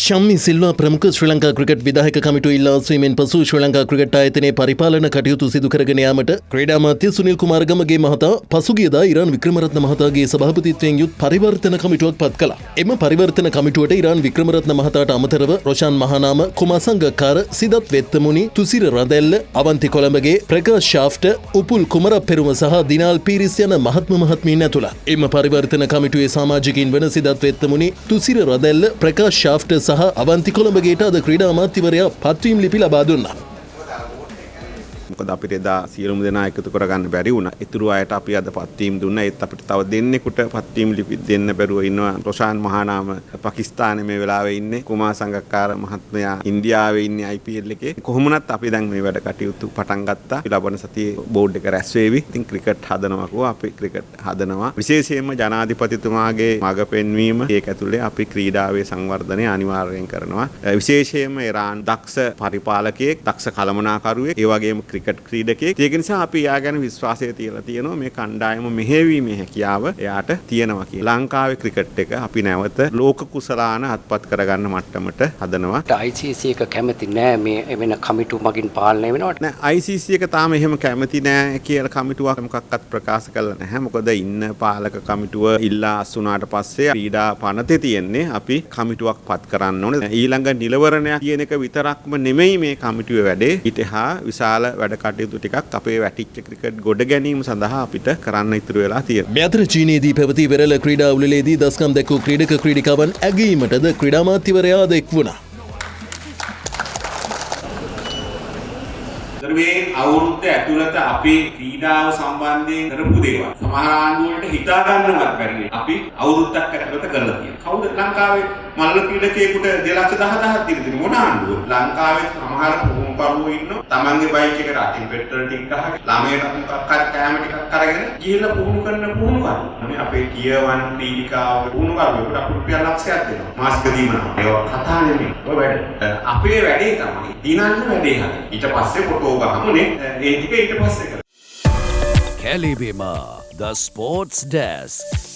ශම්මි සිල්වා ප්‍රමුඛ ශ්‍රී ලංකා ක්‍රිකට් විධායක කමිටුව ඉල්ලා අස්වීමෙන් පසු ශ්‍රී ලංකා ක්‍රිකට් ආයතනයේ පරිපාලන කටයුතු සිදු කරගෙන යාමට ක්‍රීඩා අමාත්‍ය සුනිල් කුමාරගමගේ මහතා පසුගියදා ඉරාන් වික්‍රමරත්න මහතාගේ සභාපතිත්වයෙන් යුත් පරිවර්තන කමිටුවක් පත් කළා. එම පරිවර්තන කමිටුවට ඉරාන් වික්‍රමරත්න මහතාට අමතරව රොෂාන් මහානාම, කුමා සංගක්කාර, සිදත් වෙත්තමුනි, තුසිර රදැල්ල, අවන්ති කොළඹගේ ප්‍රකාශ් ශාෆ්ට, උපුල් කුමරප්පෙරුම සහ දිනාල් පීරිස් යන මහත්ම මහත්මීන් ඇතුළත්. එම පරිවර්තන කමිටුවේ සමාජිකයින් වන සිදත් වෙත්තමුනි, තුසිර රදැල්ල, ප්‍රකාශ් ශාෆ්ට සහ අවන්ති කොළඹගේට අද ක්‍රීඩා අමාත්‍යවරයා පත්වීම් ලිපි ලබා දුන්නා. මොකද අපිට එදා සියලුම දෙනා එකතු කරගන්න බැරි වුණා. ඊතුරු අයට අපි අද පත්වීම් දුන්නා. ඒත් අපිට තව දෙන්නෙකුට පත්වීම් ලිපි දෙන්න බැරුව ඉන්නවා. රොෂාන් මහානාම පාකිස්තානයේ මේ වෙලාවේ ඉන්නේ. කුමා සංගක්කාර මහත්මයා ඉන්දියාවේ ඉන්නේ IPL එකේ. කොහොමුණත් අපි දැන් මේ වැඩ කටයුතු පටන් ගත්තා. අපි ලබන සතියේ බෝඩ් එක රැස් වේවි. ඉතින් ක්‍රිකට් හදනවා කෝ අපි ක්‍රිකට් හදනවා. විශේෂයෙන්ම ජනාධිපතිතුමාගේ මඟ පෙන්වීම ඒක ඇතුලේ අපි ක්‍රීඩාවේ සංවර්ධනය අනිවාර්යෙන් කරනවා. විශේෂයෙන්ම ඉරාන් දක්ෂ පරිපාලකයෙක්, දක්ෂ කළමනාකරුවෙක්, ඒ වගේම ක්‍රිකට් ක්‍රීඩකයෙක්. ඒක නිසා අපි එයා ගැන විශ්වාසය තියලා තියෙනවා. මේ කණ්ඩායම මෙහෙවීමේ හැකියාව එයාට තියෙනවා කියලා. ලංකාවේ ක්‍රිකට් එක අපි නැවත ලෝක කුසලාන අත්පත් කරගන්න මට්ටමට හදනවා. ICC එක කැමති නෑ මේ වෙන කමිටු මගින් පාලනය වෙනවට. නෑ, ICC එක තාම එහෙම කැමති නෑ කියලා කමිටුවක් මොකක්වත් ප්‍රකාශ කළා නැහැ. මොකද ඉන්න පාලක කමිටුව ඉල්ලා අස්සුනාට පස්සේ ක්‍රීඩා පනතේ තියෙන්නේ අපි කමිටුවක් පත් කරන්න ඕනේ. ඊළඟ නිලවරණයක් කියන එක විතරක්ම නෙමෙයි මේ කමිටුවේ වැඩේ. ඊට හා විශාල වැඩ කටයුතු ටිකක් අපේ වැටිච්ච ක්‍රිකට් ගොඩ ගැනීම සඳහා අපිට කරන්න ඉතුරු වෙලා තියෙනවා. මේ අතර චීනයේදී පැවති වෙරළ ක්‍රීඩා උළෙලේදී දස්කම් දැක්වූ ක්‍රීඩක ක්‍රීඩිකාවන් ඇගීමටද ක්‍රීඩා අමාත්‍යවරයා එක් වුණා. මේ අවුරුද්ද ඇතුළත අපි ක්‍රීඩාව සම්බන්ධයෙන් කරපු දේවල් සමහර ආණ්ඩුවලට හිතා ගන්නවත් බැරි අපි අවුරුද්දක් ඇතුළත කරලා තියෙනවා. කවුද ලංකාවේ මල්ල ක්‍රීඩකයෙකුට 2,10,000ක් දීලා මොන ආණ්ඩුව? ලංකාවේ සමහර පුහුණුකරුවෝ ඉන්නවා. තමන්ගේ බයික් එකට අතින් පෙට්‍රල් ටික ගහගෙන ළමයට මොකක් හරි කෑම ටිකක් අරගෙන ගිහිල්ලා පුහුණු කරන පුහුණුකරුවෝ. මේ අපේ tier 1 ක්‍රීඩිකාව පුහුණුකරුවෙකුට අපි රුපියල් ලක්ෂයක් දෙනවා. මාසික දීමන. ඒක කතා නෙමෙයි. ඔය වැඩ. අපේ වැඩේ තමයි දිනන්න වැඩේ හරි. ඊට පස්සේ ෆොටෝ ගහමුනේ. ඒ ටික ඊට පස්සේ කරා. Kalibima, the sports desk.